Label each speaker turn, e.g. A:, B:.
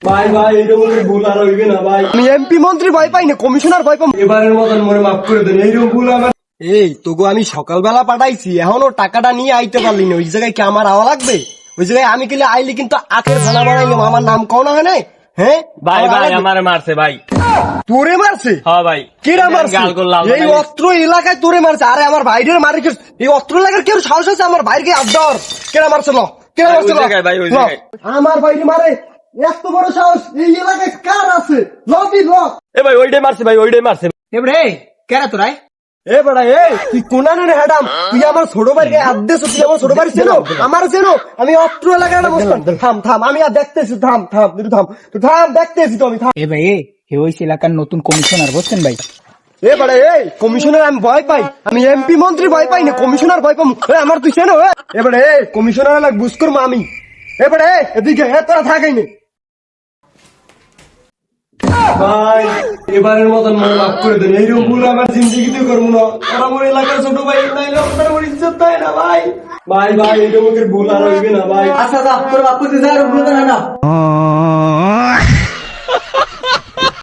A: ভাই ভাই এইরকম ভুল আর হইবে না ভাই।
B: আমি এমপি মন্ত্রী ভয় পাই না, কমিশনার ভয় পাবো।
A: এবারের মতন মনে মাফ করে দেন, এইরকম ভুল আমার।
B: এই তোগো আমি সকালবেলা পাঠাইছি, এখনো টাকাটা নিয়ে আইতে পারলি না। ওই জায়গায় কি আমার আওয়া লাগবে? ওই জায়গায় আমি গেলে আইলি কিন্তু আখের ছানা বানাইলাম, আমার নাম কও না হয় নাই? হ্যাঁ
C: ভাই
B: আমার
C: ভাই
B: আওয়া লাগবে?
C: আমারে মারছে ভাই।
B: তোরে মারছে?
C: হ্যাঁ ভাই।
B: কেরা মারছে?
C: গাল করলাম
B: এই অস্ত্র এলাকায় তোরে মারছে? আরে আমার ভাইদের মারি এই অস্ত্র এলাকার কেউ সাহস আছে আমার ভাইকে আবদার? কেরা মারছে? ল কেরা
C: ভাই,
B: মারছে?
C: ওই জায়গায় ভাই, ওই
B: ল।
C: জায়গায়।
B: আমার ভাইরে মারে এত বড় সাহস এই এলাকায় কার আছে? লবি ল।
C: এ ভাই ওইটাই মারছে ভাই, ওইটাই মারছে।
D: এবারে কেরা তোরাই?
B: এ বড়া তুই কোনানে রে হ্যাডাম, তুই আমার ছোট ভাইকে আদেশ, তুই আমার ছোট ভাই চেনো? আমার চেনো? আমি অস্ত্র এলাকায় বসতাম। থাম থাম, আমি আর দেখতেছি। থাম থাম তুই থাম, তুই থাম, দেখতেছি তো আমি। থাম।
D: এ ভাই হে হইছে এলাকার নতুন কমিশনার, বুঝছেন ভাই?
B: এ বড়া কমিশনার আমি ভয় পাই, আমি এমপি মন্ত্রী ভয় পাই না, কমিশনার ভয় পাবো। আমার তুই চেনো? এবারে কমিশনার এলাকা বুঝ করবো আমি। এবারে এদিকে তোরা থাকাই নে।
A: ভাই এবারের মতন মনে মাফ করে দেন, এইরকম ভুল আমার জিন্দগিতে করবো না। আর আমার এলাকার ছোট ভাই নাইলে আপনার আমার ইজ্জত দেয় না ভাই। ভাই ভাই এইরকম ভুল আর হইবে না ভাই।
D: আচ্ছা তোর বাপু যা আর ভুল না।